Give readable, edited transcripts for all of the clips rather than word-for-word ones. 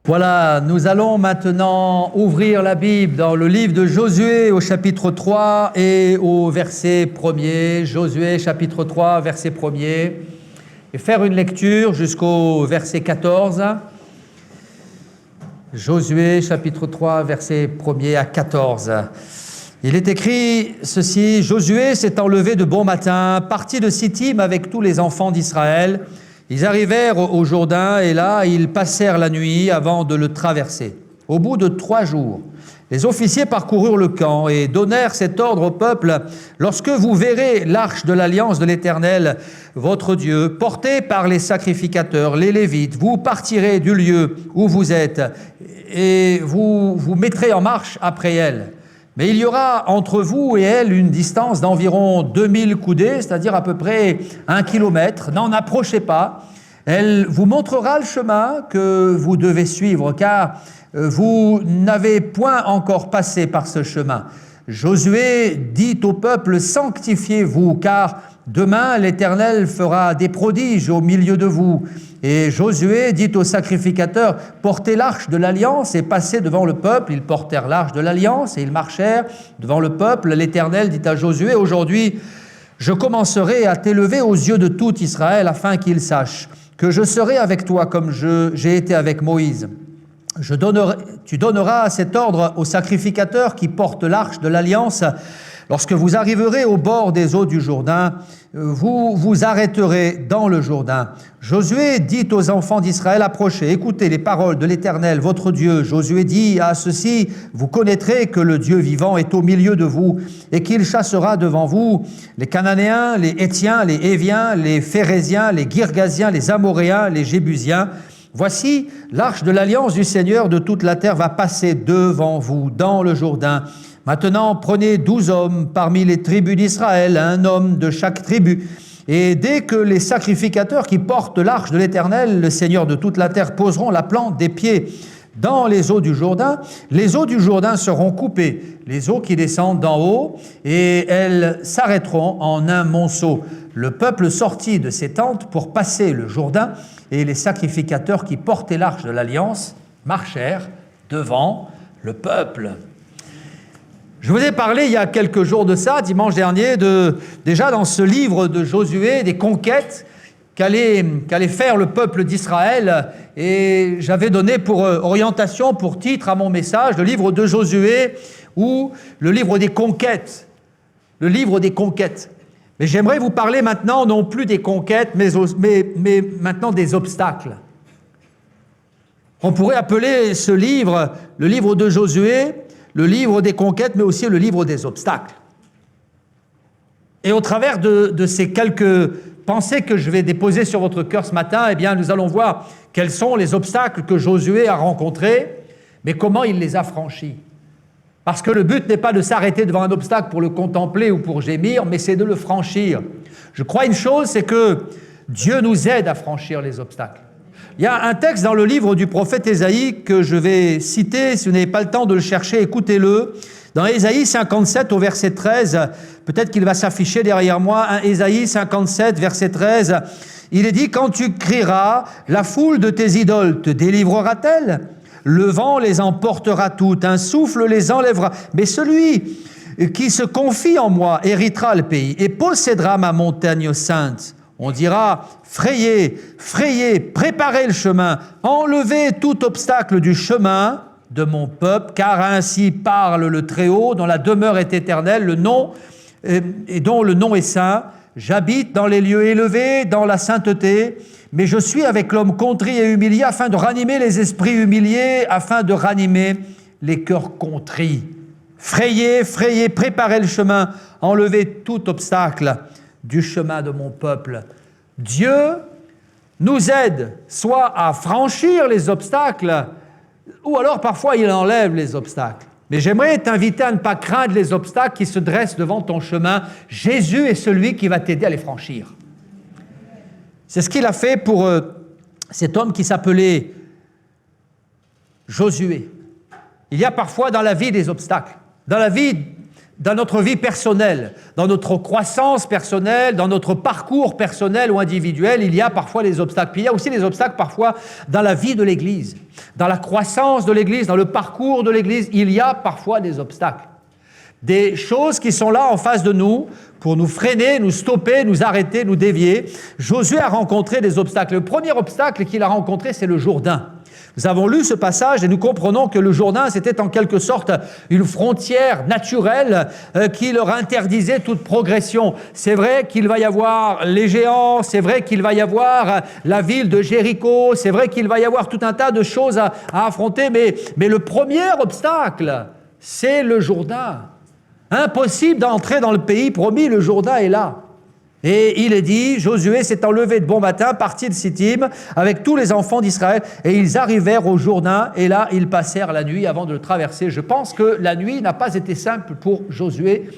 Voilà, nous allons maintenant ouvrir la Bible dans le livre de Josué au chapitre 3 et au verset 1er. Josué chapitre 3, verset 1er. Et faire une lecture jusqu'au verset 14. Josué chapitre 3, verset 1er à 14. Il est écrit ceci: Josué s'étant levé de bon matin, partit de Sittim avec tous les enfants d'Israël. Ils arrivèrent au Jourdain et là, ils passèrent la nuit avant de le traverser. Au bout de 3 jours, les officiers parcoururent le camp et donnèrent cet ordre au peuple: lorsque vous verrez l'arche de l'alliance de l'Éternel, votre Dieu, portée par les sacrificateurs, les Lévites, vous partirez du lieu où vous êtes et vous vous mettrez en marche après elle. Mais il y aura entre vous et elle une distance d'environ 2000 coudées, c'est-à-dire à peu près 1 kilomètre. N'en approchez pas. Elle vous montrera le chemin que vous devez suivre, car vous n'avez point encore passé par ce chemin. Josué dit au peuple: sanctifiez-vous, car demain l'Éternel fera des prodiges au milieu de vous. Et Josué dit aux sacrificateurs: portez l'arche de l'Alliance et passez devant le peuple. Ils portèrent l'arche de l'Alliance et ils marchèrent devant le peuple. L'Éternel dit à Josué: aujourd'hui, je commencerai à t'élever aux yeux de tout Israël, afin qu'ils sachent que je serai avec toi comme j'ai été avec Moïse. Tu donneras cet ordre aux sacrificateurs qui portent l'arche de l'Alliance. Lorsque vous arriverez au bord des eaux du Jourdain, vous vous arrêterez dans le Jourdain. Josué dit aux enfants d'Israël: approchez, écoutez les paroles de l'Éternel, votre Dieu. Josué dit à ceux-ci: vous connaîtrez que le Dieu vivant est au milieu de vous et qu'il chassera devant vous les Cananéens, les Hétiens, les Héviens, les Phéréziens, les Girgasiens, les Amoréens, les Jébusiens. Voici, l'arche de l'alliance du Seigneur de toute la terre va passer devant vous dans le Jourdain. Maintenant, prenez 12 hommes parmi les tribus d'Israël, un homme de chaque tribu. Et dès que les sacrificateurs qui portent l'arche de l'Éternel, le Seigneur de toute la terre, poseront la plante des pieds dans les eaux du Jourdain, les eaux du Jourdain seront coupées, les eaux qui descendent d'en haut, et elles s'arrêteront en un monceau. Le peuple sortit de ses tentes pour passer le Jourdain, et les sacrificateurs qui portaient l'arche de l'Alliance marchèrent devant le peuple. Je vous ai parlé il y a quelques jours de ça, dimanche dernier, déjà dans ce livre de Josué, des conquêtes qu'allait faire le peuple d'Israël. Et j'avais donné pour orientation, pour titre à mon message, le livre de Josué ou le livre des conquêtes. Le livre des conquêtes. Mais j'aimerais vous parler maintenant non plus des conquêtes, mais maintenant des obstacles. On pourrait appeler ce livre, le livre de Josué, le livre des conquêtes, mais aussi le livre des obstacles. Et au travers de ces quelques pensées que je vais déposer sur votre cœur ce matin, eh bien, nous allons voir quels sont les obstacles que Josué a rencontrés, mais comment il les a franchis. Parce que le but n'est pas de s'arrêter devant un obstacle pour le contempler ou pour gémir, mais c'est de le franchir. Je crois une chose, c'est que Dieu nous aide à franchir les obstacles. Il y a un texte dans le livre du prophète Ésaïe que je vais citer. Si vous n'avez pas le temps de le chercher, écoutez-le. Dans Ésaïe 57 au verset 13, peut-être qu'il va s'afficher derrière moi, Ésaïe 57, verset 13, il est dit: quand tu crieras, la foule de tes idoles te délivrera-t-elle ? Le vent les emportera toutes, un souffle les enlèvera. Mais celui qui se confie en moi héritera le pays et possédera ma montagne sainte. On dira: frayez, frayez, préparez le chemin, enlevez tout obstacle du chemin de mon peuple, car ainsi parle le Très-Haut, dont la demeure est éternelle, le nom et dont le nom est saint. J'habite dans les lieux élevés, dans la sainteté, mais je suis avec l'homme contrit et humilié, afin de ranimer les esprits humiliés, afin de ranimer les cœurs contrits. Frayez, frayez, préparez le chemin, enlevez tout obstacle du chemin de mon peuple. Dieu nous aide soit à franchir les obstacles, ou alors parfois il enlève les obstacles. Mais j'aimerais t'inviter à ne pas craindre les obstacles qui se dressent devant ton chemin. Jésus est celui qui va t'aider à les franchir. C'est ce qu'il a fait pour cet homme qui s'appelait Josué. Il y a parfois dans la vie des obstacles. Dans la vie dans notre vie personnelle, dans notre croissance personnelle, dans notre parcours personnel ou individuel, il y a parfois des obstacles. Puis il y a aussi des obstacles parfois dans la vie de l'Église, dans la croissance de l'Église, dans le parcours de l'Église, il y a parfois des obstacles. Des choses qui sont là en face de nous pour nous freiner, nous stopper, nous arrêter, nous dévier. Josué a rencontré des obstacles. Le premier obstacle qu'il a rencontré, c'est le Jourdain. Nous avons lu ce passage et nous comprenons que le Jourdain, c'était en quelque sorte une frontière naturelle qui leur interdisait toute progression. C'est vrai qu'il va y avoir les géants, c'est vrai qu'il va y avoir la ville de Jéricho, c'est vrai qu'il va y avoir tout un tas de choses à affronter, mais le premier obstacle, c'est le Jourdain. Impossible d'entrer dans le pays promis, le Jourdain est là. Et il est dit, Josué s'étant levé de bon matin, partit de Sittim avec tous les enfants d'Israël, et ils arrivèrent au Jourdain, et là, ils passèrent la nuit avant de le traverser. Je pense que la nuit n'a pas été simple pour Josué,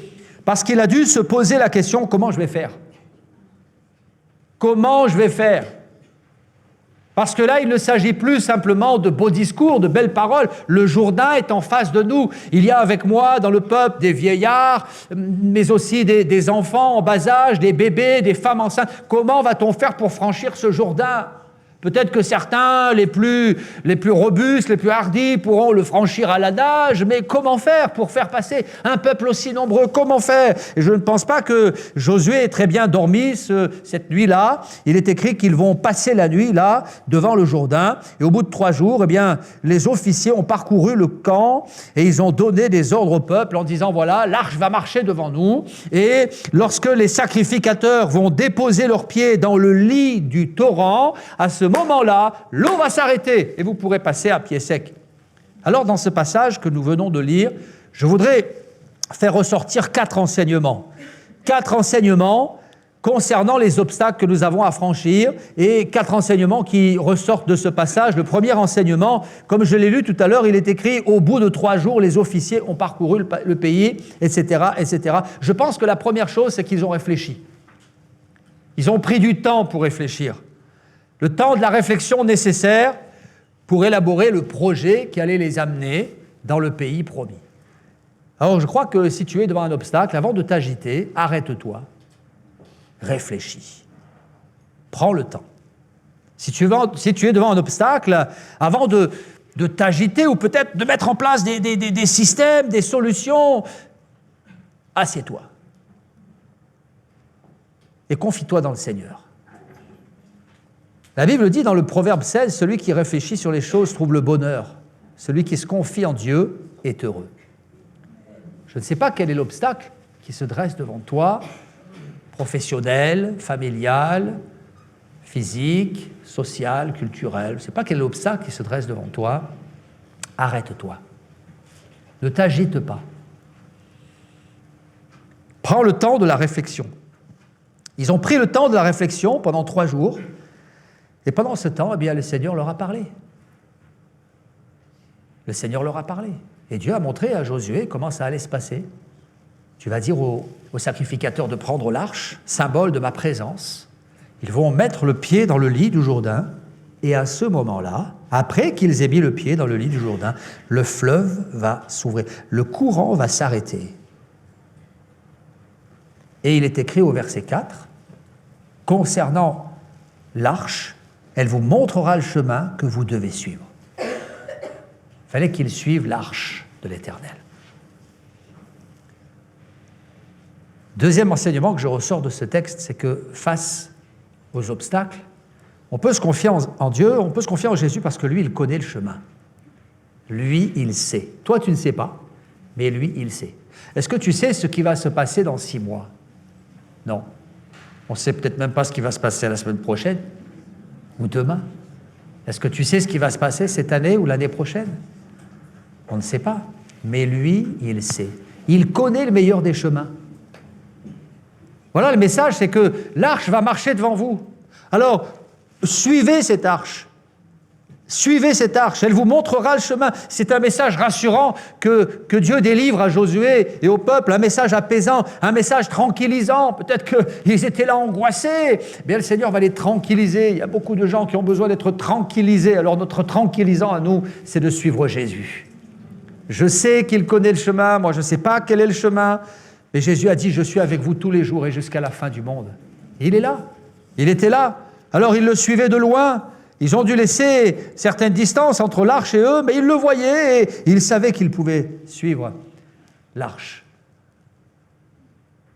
parce qu'il a dû se poser la question, comment je vais faire ? Comment je vais faire ? Parce que là, il ne s'agit plus simplement de beaux discours, de belles paroles. Le Jourdain est en face de nous. Il y a avec moi dans le peuple des vieillards, mais aussi des enfants en bas âge, des bébés, des femmes enceintes. Comment va-t-on faire pour franchir ce Jourdain ? Peut-être que certains, les plus robustes, les plus hardis, pourront le franchir à la nage, mais comment faire pour faire passer un peuple aussi nombreux ? Comment faire ? Et je ne pense pas que Josué ait très bien dormi cette nuit-là. Il est écrit qu'ils vont passer la nuit là, devant le Jourdain. Et au bout de 3 jours, eh bien, les officiers ont parcouru le camp et ils ont donné des ordres au peuple en disant, voilà, l'arche va marcher devant nous. Et lorsque les sacrificateurs vont déposer leurs pieds dans le lit du torrent, à ce moment-là, l'eau va s'arrêter et vous pourrez passer à pied sec. Alors, dans ce passage que nous venons de lire, je voudrais faire ressortir 4 enseignements. 4 enseignements concernant les obstacles que nous avons à franchir et 4 enseignements qui ressortent de ce passage. Le premier enseignement, comme je l'ai lu tout à l'heure, il est écrit « Au bout de 3 jours, les officiers ont parcouru le pays, etc., etc. » Je pense que la première chose, c'est qu'ils ont réfléchi. Ils ont pris du temps pour réfléchir. Le temps de la réflexion nécessaire pour élaborer le projet qui allait les amener dans le pays promis. Alors je crois que si tu es devant un obstacle, avant de t'agiter, arrête-toi, réfléchis, prends le temps. Si tu es devant un obstacle, avant de t'agiter ou peut-être de mettre en place des systèmes, des solutions, assieds-toi et confie-toi dans le Seigneur. La Bible dit dans le Proverbe 16, « Celui qui réfléchit sur les choses trouve le bonheur. Celui qui se confie en Dieu est heureux. » Je ne sais pas quel est l'obstacle qui se dresse devant toi, professionnel, familial, physique, social, culturel. Je ne sais pas quel est l'obstacle qui se dresse devant toi. Arrête-toi. Ne t'agite pas. Prends le temps de la réflexion. Ils ont pris le temps de la réflexion pendant 3 jours. Et pendant ce temps, eh bien, le Seigneur leur a parlé. Le Seigneur leur a parlé. Et Dieu a montré à Josué comment ça allait se passer. Tu vas dire aux sacrificateurs de prendre l'arche, symbole de ma présence. Ils vont mettre le pied dans le lit du Jourdain. Et à ce moment-là, après qu'ils aient mis le pied dans le lit du Jourdain, le fleuve va s'ouvrir. Le courant va s'arrêter. Et il est écrit au verset 4, concernant l'arche, elle vous montrera le chemin que vous devez suivre. Il fallait qu'ils suivent l'arche de l'Éternel. Deuxième enseignement que je ressors de ce texte, c'est que face aux obstacles, on peut se confier en Dieu, on peut se confier en Jésus parce que lui, il connaît le chemin. Lui, il sait. Toi, tu ne sais pas, mais lui, il sait. Est-ce que tu sais ce qui va se passer dans 6 mois ? Non. On ne sait peut-être même pas ce qui va se passer la semaine prochaine ou demain. Est-ce que tu sais ce qui va se passer cette année ou l'année prochaine ? On ne sait pas. Mais lui, il sait. Il connaît le meilleur des chemins. Voilà, le message, c'est que l'arche va marcher devant vous. Alors, suivez cette arche. Suivez cette arche, elle vous montrera le chemin. C'est un message rassurant que Dieu délivre à Josué et au peuple, un message apaisant, un message tranquillisant. Peut-être qu'ils étaient là angoissés. Bien, le Seigneur va les tranquilliser. Il y a beaucoup de gens qui ont besoin d'être tranquillisés. Alors notre tranquillisant à nous, c'est de suivre Jésus. Je sais qu'il connaît le chemin, moi je ne sais pas quel est le chemin, mais Jésus a dit, je suis avec vous tous les jours et jusqu'à la fin du monde. Et il est là, il était là. Alors ils le suivaient de loin, ils ont dû laisser certaines distances entre l'arche et eux, mais ils le voyaient et ils savaient qu'ils pouvaient suivre l'arche.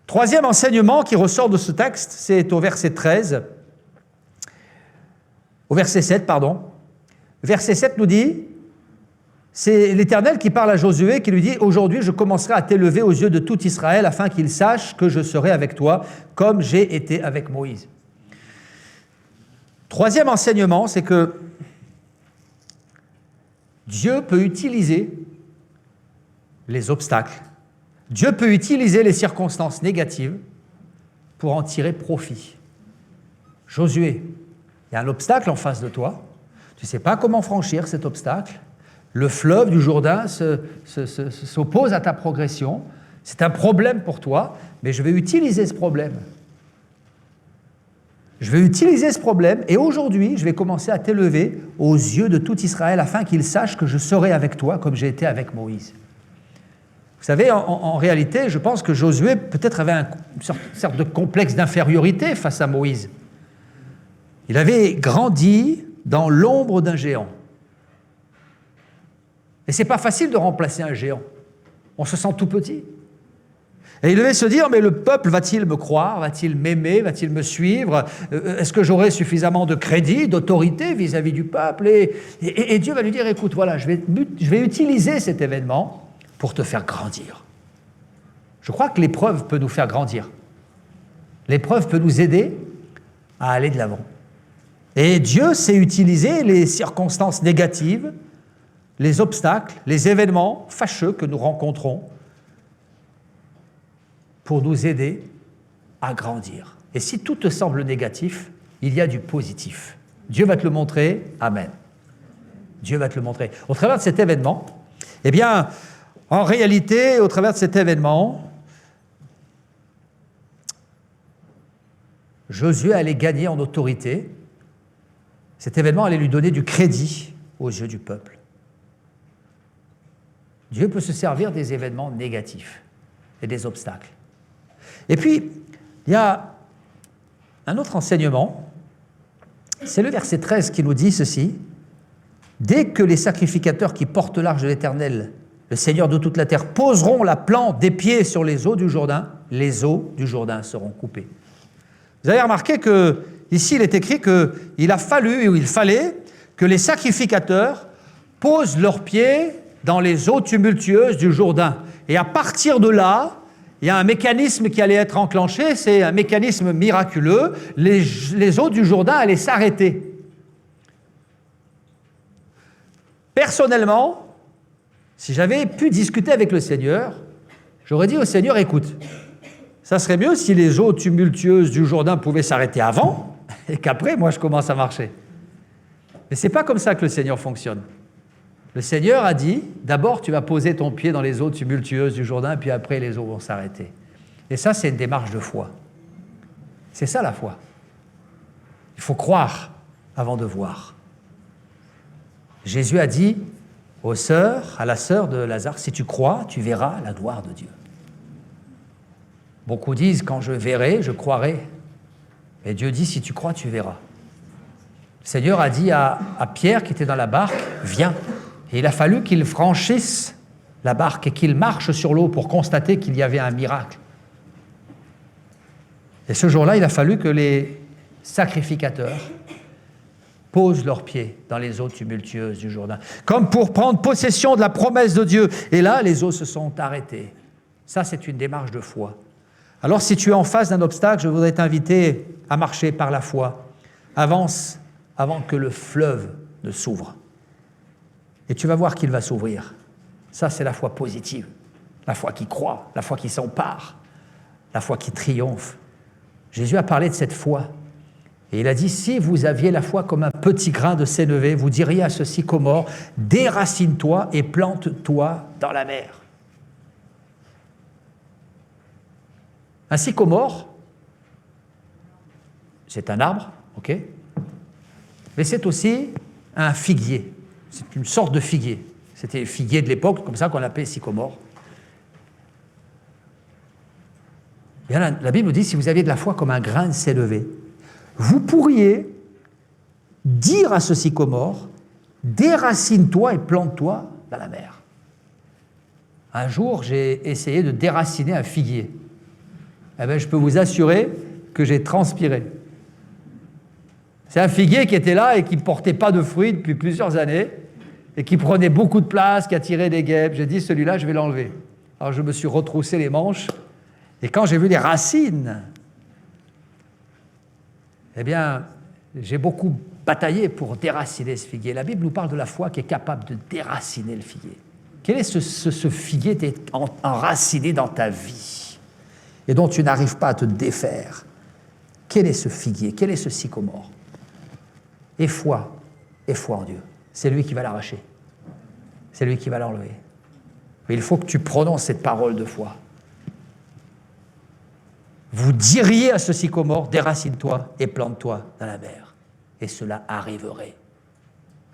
Troisième enseignement qui ressort de ce texte, c'est au verset 13, au verset 7, pardon. Verset 7 nous dit, c'est l'Éternel qui parle à Josué, qui lui dit « Aujourd'hui, je commencerai à t'élever aux yeux de tout Israël, afin qu'il sache que je serai avec toi, comme j'ai été avec Moïse. » Troisième enseignement, c'est que Dieu peut utiliser les obstacles, Dieu peut utiliser les circonstances négatives pour en tirer profit. Josué, il y a un obstacle en face de toi, tu ne sais pas comment franchir cet obstacle, le fleuve du Jourdain s'oppose à ta progression, c'est un problème pour toi, mais je vais utiliser ce problème. Je vais utiliser ce problème et aujourd'hui, je vais commencer à t'élever aux yeux de tout Israël afin qu'il sache que je serai avec toi comme j'ai été avec Moïse. Vous savez, en réalité, je pense que Josué peut-être avait une sorte de complexe d'infériorité face à Moïse. Il avait grandi dans l'ombre d'un géant. Et ce n'est pas facile de remplacer un géant. On se sent tout petit. Et il devait se dire, mais le peuple va-t-il me croire? Va-t-il m'aimer? Va-t-il me suivre? Est-ce que j'aurai suffisamment de crédit, d'autorité vis-à-vis du peuple? Et Dieu va lui dire, écoute, voilà, je vais utiliser cet événement pour te faire grandir. Je crois que l'épreuve peut nous faire grandir. L'épreuve peut nous aider à aller de l'avant. Et Dieu sait utiliser les circonstances négatives, les obstacles, les événements fâcheux que nous rencontrons pour nous aider à grandir. Et si tout te semble négatif, il y a du positif. Dieu va te le montrer. Amen. Dieu va te le montrer. Au travers de cet événement, eh bien, en réalité, au travers de cet événement, Josué allait gagner en autorité. Cet événement allait lui donner du crédit aux yeux du peuple. Dieu peut se servir des événements négatifs et des obstacles. Et puis, il y a un autre enseignement, c'est le verset 13 qui nous dit ceci. « Dès que les sacrificateurs qui portent l'arche de l'Éternel, le Seigneur de toute la terre, poseront la plante des pieds sur les eaux du Jourdain, les eaux du Jourdain seront coupées. » Vous avez remarqué qu'ici, il est écrit qu'il a fallu, ou il fallait, que les sacrificateurs posent leurs pieds dans les eaux tumultueuses du Jourdain. Et à partir de là, il y a un mécanisme qui allait être enclenché, c'est un mécanisme miraculeux. Les eaux du Jourdain allaient s'arrêter. Personnellement, si j'avais pu discuter avec le Seigneur, j'aurais dit au Seigneur, écoute, ça serait mieux si les eaux tumultueuses du Jourdain pouvaient s'arrêter avant et qu'après, moi, je commence à marcher. Mais ce n'est pas comme ça que le Seigneur fonctionne. Le Seigneur a dit, d'abord tu vas poser ton pied dans les eaux tumultueuses du Jourdain, puis après les eaux vont s'arrêter. Et ça, c'est une démarche de foi. C'est ça la foi. Il faut croire avant de voir. Jésus a dit à la sœur de Lazare, si tu crois, tu verras la gloire de Dieu. Beaucoup disent, quand je verrai, je croirai. Mais Dieu dit, si tu crois, tu verras. Le Seigneur a dit à Pierre qui était dans la barque, viens. Et il a fallu qu'il franchisse la barque et qu'il marche sur l'eau pour constater qu'il y avait un miracle. Et ce jour-là, il a fallu que les sacrificateurs posent leurs pieds dans les eaux tumultueuses du Jourdain, comme pour prendre possession de la promesse de Dieu. Et là, les eaux se sont arrêtées. Ça, c'est une démarche de foi. Alors, si tu es en face d'un obstacle, je voudrais t'inviter à marcher par la foi. Avance avant que le fleuve ne s'ouvre. Et tu vas voir qu'il va s'ouvrir. Ça, c'est la foi positive, la foi qui croit, la foi qui s'empare, la foi qui triomphe. Jésus a parlé de cette foi. Et il a dit, si vous aviez la foi comme un petit grain de sénévé, vous diriez à ce sycomore, déracine-toi et plante-toi dans la mer. Un sycomore, c'est un arbre, ok, mais c'est aussi un figuier. C'est une sorte de figuier. C'était les figuiers de l'époque, comme ça qu'on appelait sycomore. Bien, la Bible dit, si vous aviez de la foi comme un grain de sélevé, vous pourriez dire à ce sycomore, déracine-toi et plante-toi dans la mer. Un jour, j'ai essayé de déraciner un figuier. Eh bien, je peux vous assurer que j'ai transpiré. C'est un figuier qui était là et qui ne portait pas de fruits depuis plusieurs années et qui prenait beaucoup de place, qui attirait des guêpes. J'ai dit, celui-là, je vais l'enlever. Alors, je me suis retroussé les manches et quand j'ai vu les racines, eh bien, j'ai beaucoup bataillé pour déraciner ce figuier. La Bible nous parle de la foi qui est capable de déraciner le figuier. Quel est ce figuier qui est enraciné dans ta vie et dont tu n'arrives pas à te défaire? Quel est ce figuier? Quel est ce sycomore? Et foi en Dieu. C'est lui qui va l'arracher. C'est lui qui va l'enlever. Mais il faut que tu prononces cette parole de foi. Vous diriez à ce sycomore, déracine-toi et plante-toi dans la mer. Et cela arriverait.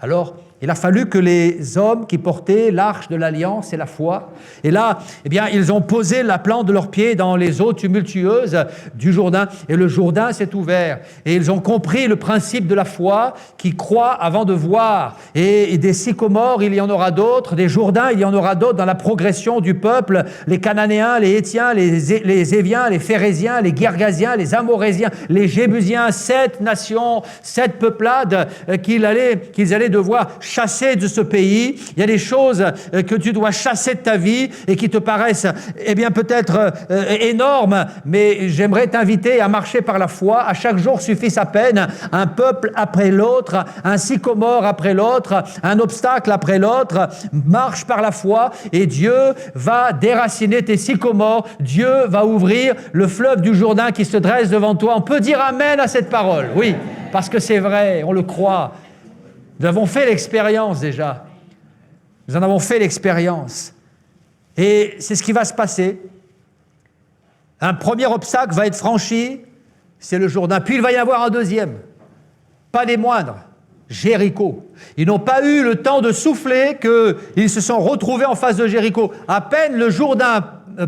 Alors, il a fallu que les hommes qui portaient l'arche de l'alliance et la foi, et là, eh bien, ils ont posé la plante de leurs pieds dans les eaux tumultueuses du Jourdain, et le Jourdain s'est ouvert. Et ils ont compris le principe de la foi qui croit avant de voir. Et des sycomores, il y en aura d'autres, des Jourdains, il y en aura d'autres dans la progression du peuple, les Cananéens, les Hétiens, les Éviens, les Phérésiens, les Guergasiens, les Amorésiens, les Jébusiens, 7 nations, 7 peuplades qu'ils allaient devoir chasser de ce pays. Il y a des choses que tu dois chasser de ta vie et qui te paraissent, eh bien, peut-être énormes, mais j'aimerais t'inviter à marcher par la foi. À chaque jour suffit sa peine. Un peuple après l'autre, un sycomore après l'autre, un obstacle après l'autre. Marche par la foi et Dieu va déraciner tes sycomores. Dieu va ouvrir le fleuve du Jourdain qui se dresse devant toi. On peut dire amen à cette parole, oui, parce que c'est vrai, on le croit. Nous avons fait l'expérience déjà. Nous en avons fait l'expérience. Et c'est ce qui va se passer. Un premier obstacle va être franchi, c'est le Jourdain. Puis il va y avoir un deuxième, pas des moindres, Jéricho. Ils n'ont pas eu le temps de souffler qu'ils se sont retrouvés en face de Jéricho. À peine le Jourdain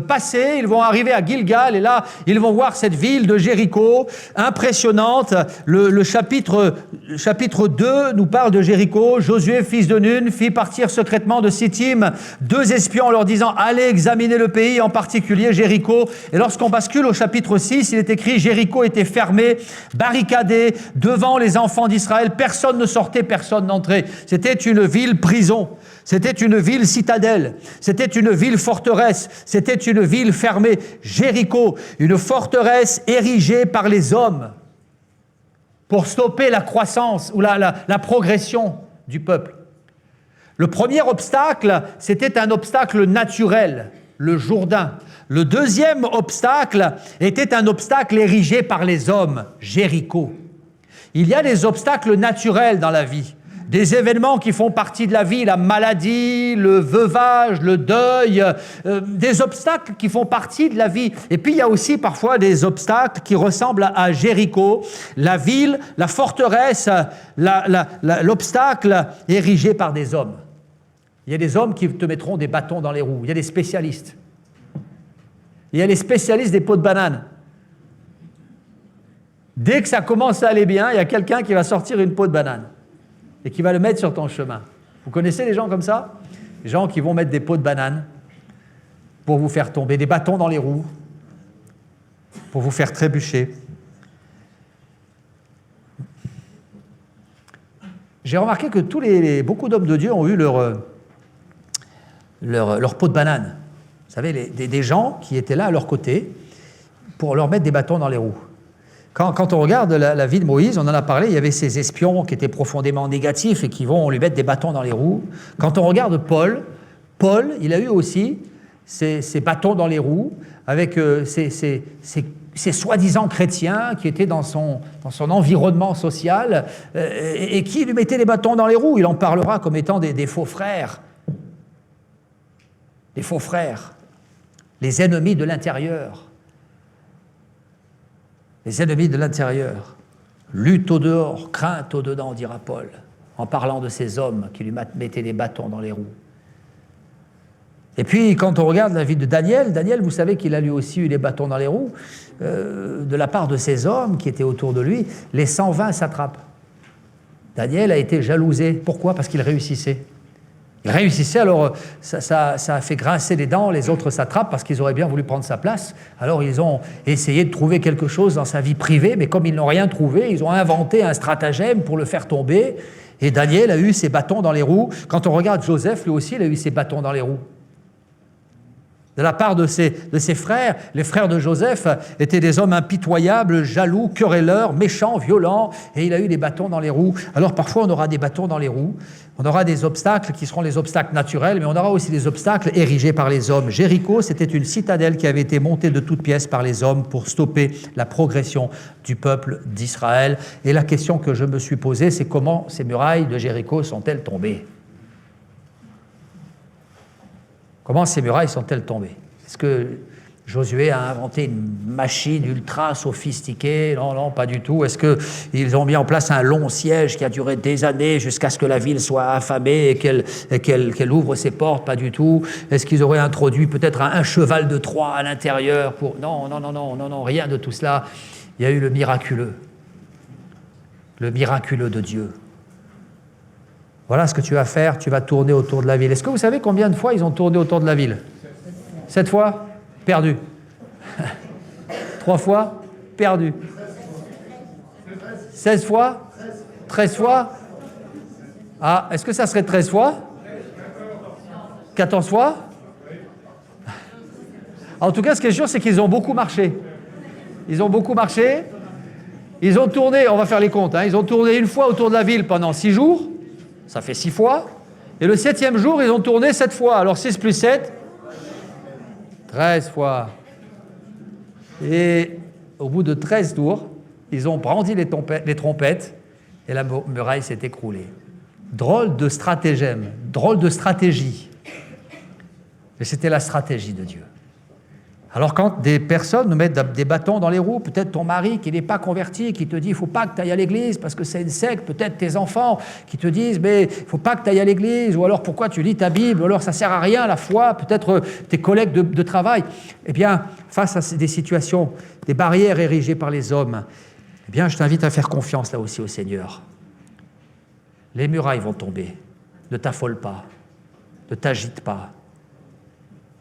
passé, ils vont arriver à Gilgal et là, ils vont voir cette ville de Jéricho, impressionnante. Le chapitre 2 nous parle de Jéricho. Josué, fils de Nun, fit partir secrètement de Sittim 2 espions en leur disant « Allez examiner le pays, en particulier Jéricho ». Et lorsqu'on bascule au chapitre 6, il est écrit « Jéricho était fermé, barricadé, devant les enfants d'Israël. Personne ne sortait, personne n'entrait. » C'était une ville prison. C'était une ville citadelle, c'était une ville forteresse, c'était une ville fermée. Jéricho, une forteresse érigée par les hommes pour stopper la croissance ou la progression du peuple. Le premier obstacle, c'était un obstacle naturel, le Jourdain. Le deuxième obstacle était un obstacle érigé par les hommes, Jéricho. Il y a des obstacles naturels dans la vie. Des événements qui font partie de la vie, la maladie, le veuvage, le deuil, des obstacles qui font partie de la vie. Et puis il y a aussi parfois des obstacles qui ressemblent à Jéricho, la ville, la forteresse, l'obstacle érigé par des hommes. Il y a des hommes qui te mettront des bâtons dans les roues, il y a des spécialistes. Il y a les spécialistes des pots de banane. Dès que ça commence à aller bien, il y a quelqu'un qui va sortir une peau de banane et qui va le mettre sur ton chemin. Vous connaissez les gens comme ça? Les gens qui vont mettre des pots de banane pour vous faire tomber, des bâtons dans les roues, pour vous faire trébucher. J'ai remarqué que beaucoup d'hommes de Dieu ont eu leur pot de banane. Vous savez, des gens qui étaient là à leur côté pour leur mettre des bâtons dans les roues. Quand on regarde la vie de Moïse, on en a parlé, il y avait ces espions qui étaient profondément négatifs et qui vont lui mettre des bâtons dans les roues. Quand on regarde Paul, il a eu aussi ces bâtons dans les roues avec ces soi-disant chrétiens qui étaient dans son environnement social et qui lui mettaient des bâtons dans les roues. Il en parlera comme étant des faux frères. Des faux frères, les ennemis de l'intérieur. Les ennemis de l'intérieur. Lutte au dehors, crainte au dedans, dira Paul, en parlant de ces hommes qui lui mettaient des bâtons dans les roues. Et puis, quand on regarde la vie de Daniel, vous savez qu'il a lui aussi eu les bâtons dans les roues de la part de ces hommes qui étaient autour de lui, les 120 satrapes. Daniel a été jalousé. Pourquoi? Parce qu'il réussissait. Il réussissait, alors ça a fait grincer les dents les autres satrapes parce qu'ils auraient bien voulu prendre sa place. Alors ils ont essayé de trouver quelque chose dans sa vie privée, mais comme ils n'ont rien trouvé, ils ont inventé un stratagème pour le faire tomber. Et Daniel a eu ses bâtons dans les roues. Quand on regarde Joseph, lui aussi, il a eu ses bâtons dans les roues. De la part de ses frères, les frères de Joseph étaient des hommes impitoyables, jaloux, querelleurs, méchants, violents, et il a eu des bâtons dans les roues. Alors parfois on aura des bâtons dans les roues, on aura des obstacles qui seront les obstacles naturels, mais on aura aussi des obstacles érigés par les hommes. Jéricho, c'était une citadelle qui avait été montée de toutes pièces par les hommes pour stopper la progression du peuple d'Israël. Et la question que je me suis posée, c'est comment ces murailles de Jéricho sont-elles tombées ? Comment ces murailles sont-elles tombées? Est-ce que Josué a inventé une machine ultra sophistiquée? Non, non, pas du tout. Est-ce qu'ils ont mis en place un long siège qui a duré des années jusqu'à ce que la ville soit affamée et qu'elle ouvre ses portes? Pas du tout. Est-ce qu'ils auraient introduit peut-être un cheval de Troie à l'intérieur pour... Non, non, non, non, non, non, rien de tout cela. Il y a eu le miraculeux de Dieu. Voilà ce que tu vas faire, tu vas tourner autour de la ville. Est-ce que vous savez combien de fois ils ont tourné autour de la ville? 7 fois? Perdu. 3 fois? Perdu. 16 fois? 13 fois? Ah, est-ce que ça serait 13 fois? 14 fois? En tout cas, ce qui est sûr, c'est qu'ils ont beaucoup marché. Ils ont beaucoup marché. Ils ont tourné, on va faire les comptes, ils ont tourné une fois autour de la ville pendant 6 jours. Ça fait 6 fois. Et le 7e jour, ils ont tourné 7 fois. Alors 6 plus 7, 13 fois. Et au bout de 13 tours, ils ont brandi les trompettes et la muraille s'est écroulée. Drôle de stratagème, drôle de stratégie. Et c'était la stratégie de Dieu. Alors quand des personnes nous mettent des bâtons dans les roues, peut-être ton mari qui n'est pas converti, qui te dit « il ne faut pas que tu ailles à l'église parce que c'est une secte », peut-être tes enfants qui te disent « mais il ne faut pas que tu ailles à l'église », ou alors « pourquoi tu lis ta Bible », ou alors « ça ne sert à rien la foi », peut-être tes collègues de travail. Eh bien, face à des situations, des barrières érigées par les hommes, eh bien, je t'invite à faire confiance là aussi au Seigneur. Les murailles vont tomber. Ne t'affole pas, ne t'agite pas.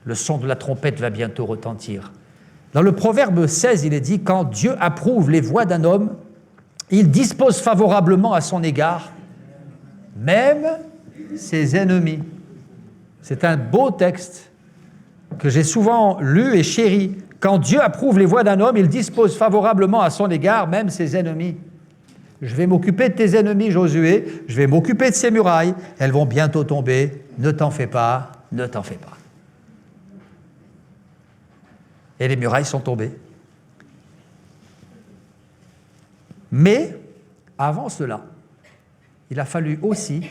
Le son de la trompette va bientôt retentir. Dans le Proverbe 16, il est dit « Quand Dieu approuve les voies d'un homme, il dispose favorablement à son égard, même ses ennemis. » C'est un beau texte que j'ai souvent lu et chéri. « Quand Dieu approuve les voies d'un homme, il dispose favorablement à son égard, même ses ennemis. » Je vais m'occuper de tes ennemis, Josué, je vais m'occuper de ces murailles, elles vont bientôt tomber, ne t'en fais pas, ne t'en fais pas. Et les murailles sont tombées. Mais, avant cela, il a fallu aussi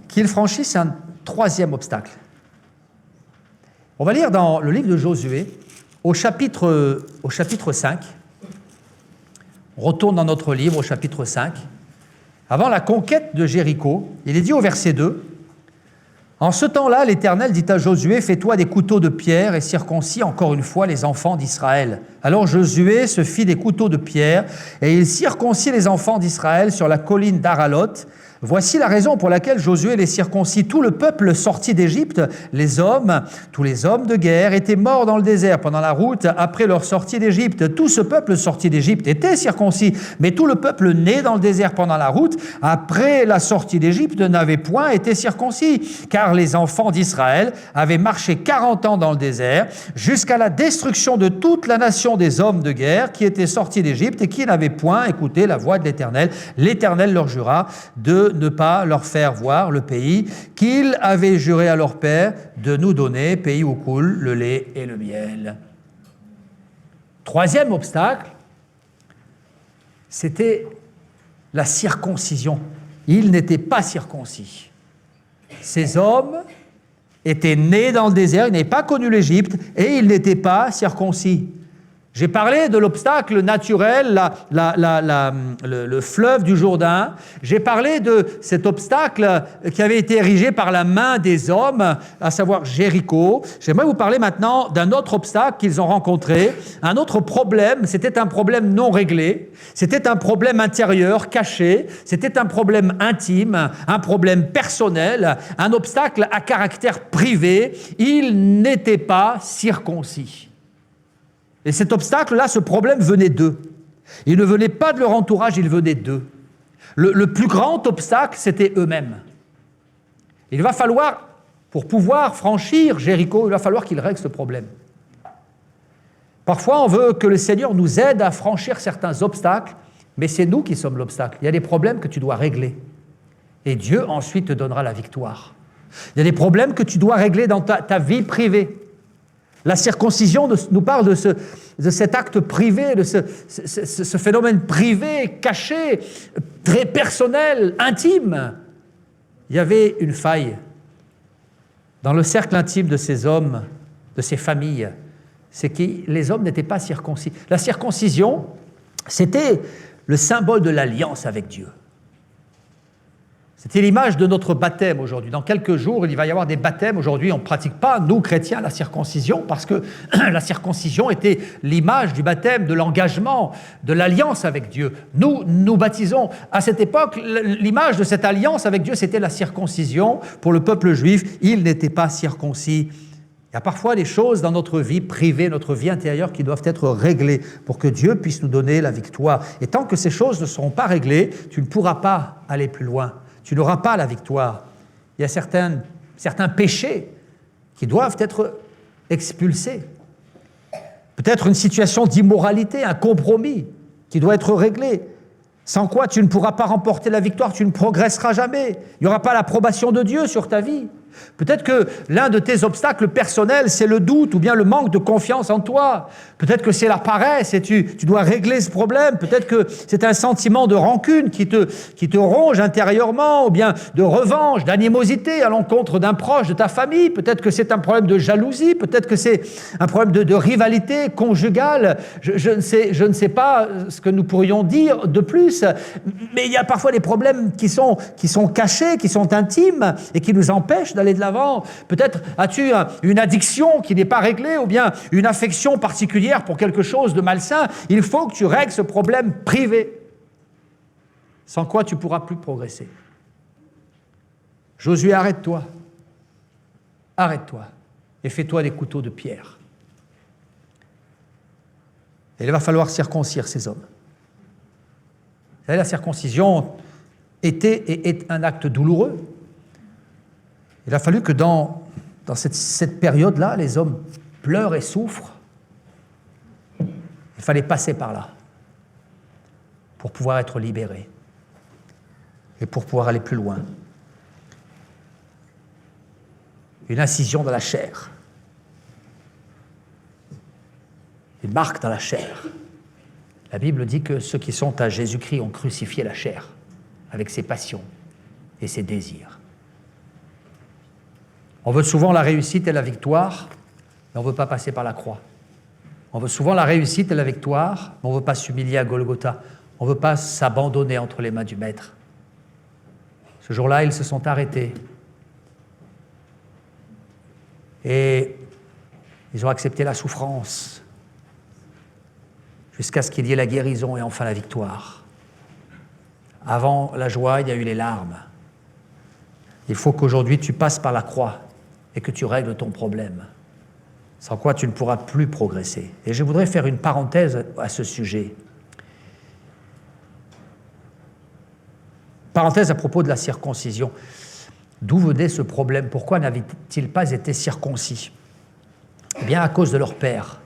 qu'il franchisse un 3e obstacle. On va lire dans le livre de Josué, au chapitre 5. On retourne dans notre livre au chapitre 5. Avant la conquête de Jéricho, il est dit au verset 2, « En ce temps-là, l'Éternel dit à Josué, « Fais-toi des couteaux de pierre et circoncis encore une fois les enfants d'Israël. » Alors Josué se fit des couteaux de pierre et il circoncit les enfants d'Israël sur la colline d'Aralot. Voici la raison pour laquelle Josué les circoncis. Tout le peuple sorti d'Égypte, tous les hommes de guerre étaient morts dans le désert pendant la route après leur sortie d'Égypte. Tout ce peuple sorti d'Égypte était circoncis, mais tout le peuple né dans le désert pendant la route après la sortie d'Égypte n'avait point été circoncis, car les enfants d'Israël avaient marché 40 ans dans le désert jusqu'à la destruction de toute la nation des hommes de guerre qui étaient sortis d'Égypte et qui n'avaient point écouté la voix de l'Éternel. L'Éternel leur jura de ne pas leur faire voir le pays qu'il avait juré à leur père de nous donner, pays où coule le lait et le miel. 3e obstacle, c'était la circoncision. Ils n'étaient pas circoncis. Ces hommes étaient nés dans le désert, ils n'avaient pas connu l'Égypte et ils n'étaient pas circoncis. J'ai parlé de l'obstacle naturel, le fleuve du Jourdain. J'ai parlé de cet obstacle qui avait été érigé par la main des hommes, à savoir Jéricho. J'aimerais vous parler maintenant d'un autre obstacle qu'ils ont rencontré, un autre problème. C'était un problème non réglé, c'était un problème intérieur, caché, c'était un problème intime, un problème personnel, un obstacle à caractère privé. Ils n'étaient pas circoncis. Et cet obstacle-là, ce problème venait d'eux. Il ne venait pas de leur entourage, il venait d'eux. Le plus grand obstacle, c'était eux-mêmes. Il va falloir, pour pouvoir franchir Jéricho, il va falloir qu'ils règlent ce problème. Parfois, on veut que le Seigneur nous aide à franchir certains obstacles, mais c'est nous qui sommes l'obstacle. Il y a des problèmes que tu dois régler. Et Dieu, ensuite, te donnera la victoire. Il y a des problèmes que tu dois régler dans ta vie privée. La circoncision nous parle de cet acte privé, de ce phénomène privé, caché, très personnel, intime. Il y avait une faille dans le cercle intime de ces hommes, de ces familles. C'est que les hommes n'étaient pas circoncis. La circoncision, c'était le symbole de l'alliance avec Dieu. C'était l'image de notre baptême aujourd'hui. Dans quelques jours, il va y avoir des baptêmes. Aujourd'hui, on ne pratique pas, nous, chrétiens, la circoncision, parce que la circoncision était l'image du baptême, de l'engagement, de l'alliance avec Dieu. Nous baptisons. À cette époque, l'image de cette alliance avec Dieu, c'était la circoncision. Pour le peuple juif, il n'était pas circoncis. Il y a parfois des choses dans notre vie privée, notre vie intérieure qui doivent être réglées pour que Dieu puisse nous donner la victoire. Et tant que ces choses ne seront pas réglées, tu ne pourras pas aller plus loin. Tu n'auras pas la victoire. Il y a certains péchés qui doivent être expulsés. Peut-être une situation d'immoralité, un compromis qui doit être réglé. Sans quoi tu ne pourras pas remporter la victoire, tu ne progresseras jamais. Il n'y aura pas l'approbation de Dieu sur ta vie. Peut-être que l'un de tes obstacles personnels, c'est le doute ou bien le manque de confiance en toi. Peut-être que c'est la paresse et tu dois régler ce problème. Peut-être que c'est un sentiment de rancune qui te ronge intérieurement, ou bien de revanche, d'animosité à l'encontre d'un proche de ta famille. Peut-être que c'est un problème de jalousie. Peut-être que c'est un problème de rivalité conjugale. Je ne sais pas ce que nous pourrions dire de plus. Mais il y a parfois des problèmes qui sont cachés, qui sont intimes et qui nous empêchent d'aller de l'avant. Peut-être as-tu une addiction qui n'est pas réglée ou bien une affection particulière pour quelque chose de malsain. Il faut que tu règles ce problème privé, sans quoi tu ne pourras plus progresser. Josué, arrête-toi et fais-toi des couteaux de pierre. Et il va falloir circoncire ces hommes. Vous savez, la circoncision était et est un acte douloureux. Il a fallu que dans cette période-là, les hommes pleurent et souffrent. Il fallait passer par là pour pouvoir être libérés et pour pouvoir aller plus loin. Une incision dans la chair, une marque dans la chair. La Bible dit que ceux qui sont à Jésus-Christ ont crucifié la chair avec ses passions et ses désirs. On veut souvent la réussite et la victoire, mais on ne veut pas passer par la croix. On veut souvent la réussite et la victoire, mais on ne veut pas s'humilier à Golgotha. On ne veut pas s'abandonner entre les mains du Maître. Ce jour-là, ils se sont arrêtés. Et ils ont accepté la souffrance jusqu'à ce qu'il y ait la guérison et enfin la victoire. Avant la joie, il y a eu les larmes. Il faut qu'aujourd'hui, tu passes par la croix et que tu règles ton problème, sans quoi tu ne pourras plus progresser. Et je voudrais faire une parenthèse à ce sujet. Parenthèse à propos de la circoncision. D'où venait ce problème? Pourquoi n'avaient-ils pas été circoncis? Eh bien, à cause de leur père.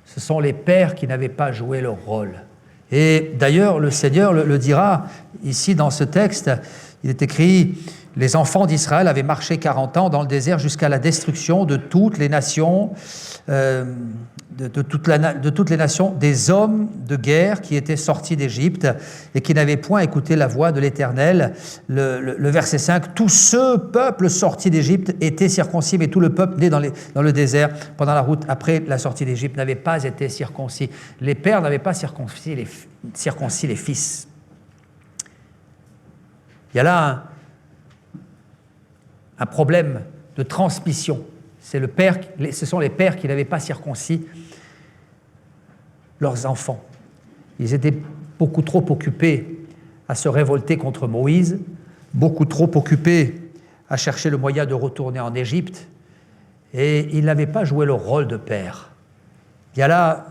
Ce sont les pères qui n'avaient pas joué leur rôle. Et d'ailleurs, le Seigneur le dira ici dans ce texte. Il est écrit les enfants d'Israël avaient marché 40 ans dans le désert jusqu'à la destruction de toutes les nations, de toutes les nations, des hommes de guerre qui étaient sortis d'Égypte et qui n'avaient point écouté la voix de l'Éternel. Le verset 5, « Tout ce peuple sorti d'Égypte était circoncis, mais tout le peuple né dans le désert pendant la route après la sortie d'Égypte n'avait pas été circoncis. » Les pères n'avaient pas circoncis les fils. Il y a là un problème de transmission. Ce sont les pères qui n'avaient pas circoncis leurs enfants. Ils étaient beaucoup trop occupés à se révolter contre Moïse, beaucoup trop occupés à chercher le moyen de retourner en Égypte, et ils n'avaient pas joué leur rôle de père. Il y a là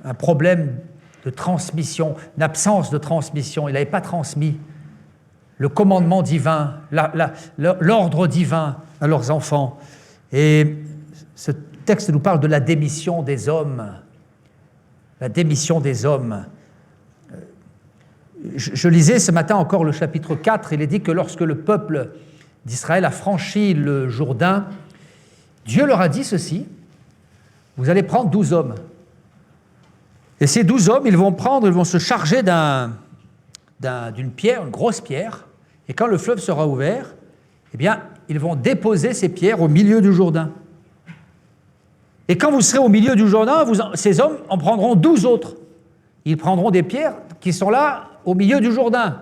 un problème de transmission, une absence de transmission. Ils n'avaient pas transmis le commandement divin, l'ordre divin à leurs enfants. Et ce texte nous parle de la démission des hommes. La démission des hommes. Je lisais ce matin encore le chapitre 4, il est dit que lorsque le peuple d'Israël a franchi le Jourdain, Dieu leur a dit ceci, vous allez prendre 12 hommes. Et ces 12 hommes, ils vont se charger d'une pierre, une grosse pierre, et quand le fleuve sera ouvert, eh bien, ils vont déposer ces pierres au milieu du Jourdain. Et quand vous serez au milieu du Jourdain, ces hommes en prendront 12 autres. Ils prendront des pierres qui sont là au milieu du Jourdain.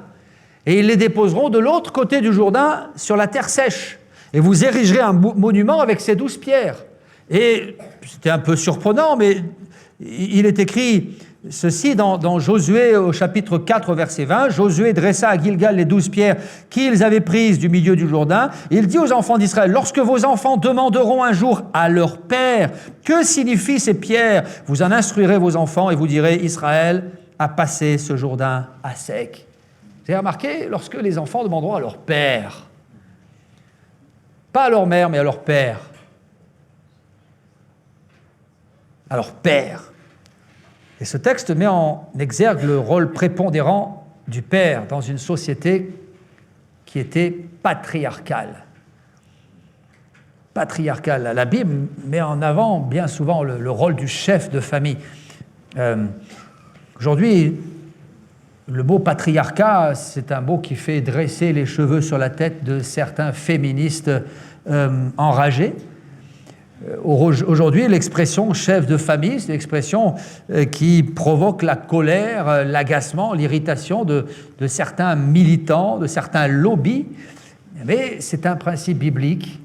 Et ils les déposeront de l'autre côté du Jourdain sur la terre sèche. Et vous érigerez un monument avec ces 12 pierres. Et c'était un peu surprenant, mais il est écrit ceci dans Josué au chapitre 4, verset 20. Josué dressa à Gilgal les 12 pierres qu'ils avaient prises du milieu du Jourdain. Il dit aux enfants d'Israël, lorsque vos enfants demanderont un jour à leur père, que signifient ces pierres? Vous en instruirez vos enfants et vous direz, Israël a passé ce Jourdain à sec. Vous avez remarqué, lorsque les enfants demanderont à leur père, pas à leur mère, mais à leur père, à leur père. Et ce texte met en exergue le rôle prépondérant du père dans une société qui était patriarcale. Patriarcale. La Bible met en avant bien souvent le rôle du chef de famille. Aujourd'hui, le mot patriarcat, c'est un mot qui fait dresser les cheveux sur la tête de certains féministes enragés. Aujourd'hui, l'expression chef de famille, c'est l'expression qui provoque la colère, l'agacement, l'irritation de certains militants, de certains lobbies. Mais c'est un principe biblique.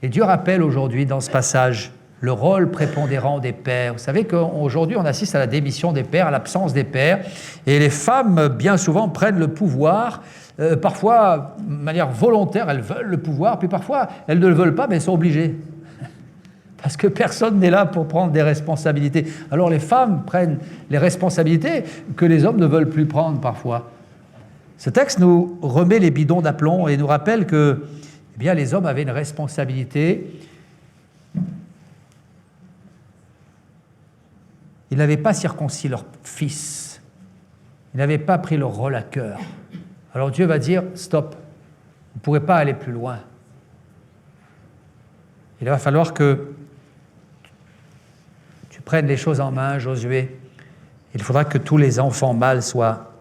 Et Dieu rappelle aujourd'hui dans ce passage le rôle prépondérant des pères. Vous savez qu'aujourd'hui, on assiste à la démission des pères, à l'absence des pères. Et les femmes, bien souvent, prennent le pouvoir. Parfois, de manière volontaire, elles veulent le pouvoir. Puis parfois, elles ne le veulent pas, mais elles sont obligées. Parce que personne n'est là pour prendre des responsabilités. Alors les femmes prennent les responsabilités que les hommes ne veulent plus prendre parfois. Ce texte nous remet les bidons d'aplomb et nous rappelle que eh bien, les hommes avaient une responsabilité. Ils n'avaient pas circoncis leur fils. Ils n'avaient pas pris leur rôle à cœur. Alors Dieu va dire, stop, vous ne pourrez pas aller plus loin. Il va falloir que tu prennes les choses en main, Josué. Il faudra que tous les enfants mâles soient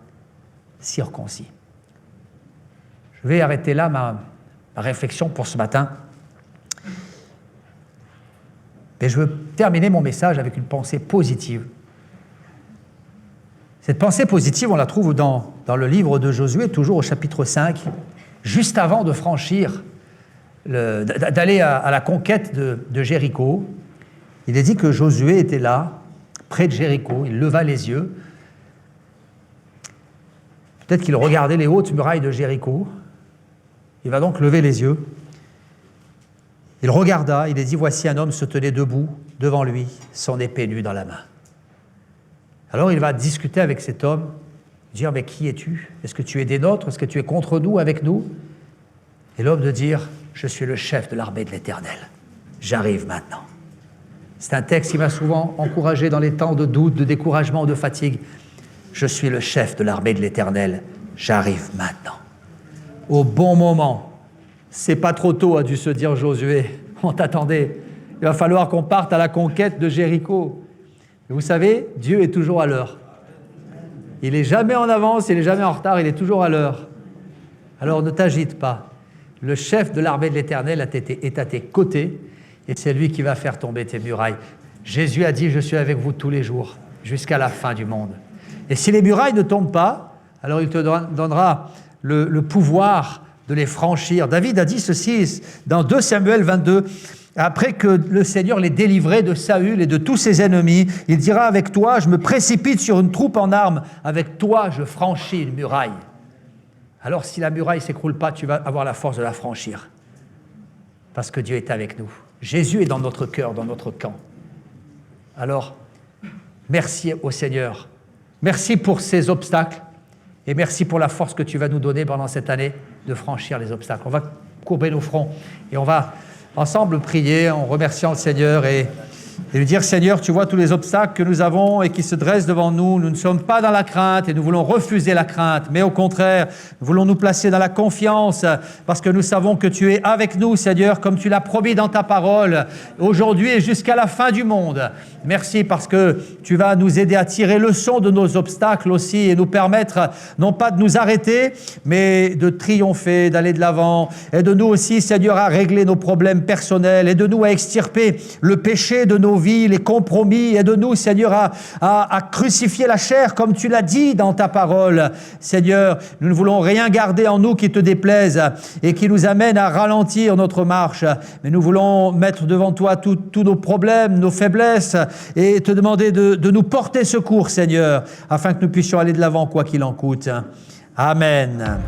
circoncis. Je vais arrêter là ma réflexion pour ce matin. Et je veux terminer mon message avec une pensée positive. Cette pensée positive, on la trouve dans le livre de Josué, toujours au chapitre 5, juste avant de franchir, d'aller à la conquête de Jéricho. Il est dit que Josué était là, près de Jéricho, il leva les yeux. Peut-être qu'il regardait les hautes murailles de Jéricho. Il va donc lever les yeux. Il regarda, il est dit, voici un homme se tenait debout devant lui, son épée nue dans la main. Alors il va discuter avec cet homme, dire, mais qui es-tu? Est-ce que tu es des nôtres? Est-ce que tu es contre nous, avec nous? Et l'homme de dire, je suis le chef de l'armée de l'Éternel. J'arrive maintenant. C'est un texte qui m'a souvent encouragé dans les temps de doute, de découragement, de fatigue. Je suis le chef de l'armée de l'Éternel. J'arrive maintenant. au bon moment. C'est pas trop tôt, a dû se dire Josué. On t'attendait. Il va falloir qu'on parte à la conquête de Jéricho. Et vous savez, Dieu est toujours à l'heure. Il n'est jamais en avance, il n'est jamais en retard, il est toujours à l'heure. Alors ne t'agite pas. Le chef de l'armée de l'Éternel est à tes côtés et c'est lui qui va faire tomber tes murailles. Jésus a dit, je suis avec vous tous les jours, jusqu'à la fin du monde. Et si les murailles ne tombent pas, alors il te donnera le pouvoir de les franchir. David a dit ceci dans 2 Samuel 22, après que le Seigneur l'ait délivré de Saül et de tous ses ennemis, il dira, avec toi, je me précipite sur une troupe en armes, avec toi, je franchis une muraille. Alors si la muraille ne s'écroule pas, tu vas avoir la force de la franchir. Parce que Dieu est avec nous. Jésus est dans notre cœur, dans notre camp. Alors, merci au Seigneur. Merci pour ces obstacles et merci pour la force que tu vas nous donner pendant cette année de franchir les obstacles. On va courber nos fronts et on va ensemble prier en remerciant le Seigneur et lui dire, Seigneur, tu vois tous les obstacles que nous avons et qui se dressent devant nous. Nous ne sommes pas dans la crainte et nous voulons refuser la crainte, mais au contraire, nous voulons nous placer dans la confiance parce que nous savons que tu es avec nous, Seigneur, comme tu l'as promis dans ta parole, aujourd'hui et jusqu'à la fin du monde. Merci parce que tu vas nous aider à tirer leçon de nos obstacles aussi et nous permettre non pas de nous arrêter, mais de triompher, d'aller de l'avant. Aide-nous aussi, Seigneur, à régler nos problèmes personnels. Aide-nous à extirper le péché de nos vies, les compromis. Aide-nous, Seigneur, à crucifier la chair comme tu l'as dit dans ta parole. Seigneur, nous ne voulons rien garder en nous qui te déplaise et qui nous amène à ralentir notre marche. Mais nous voulons mettre devant toi tous nos problèmes, nos faiblesses et te demander de nous porter secours, Seigneur, afin que nous puissions aller de l'avant quoi qu'il en coûte. Amen.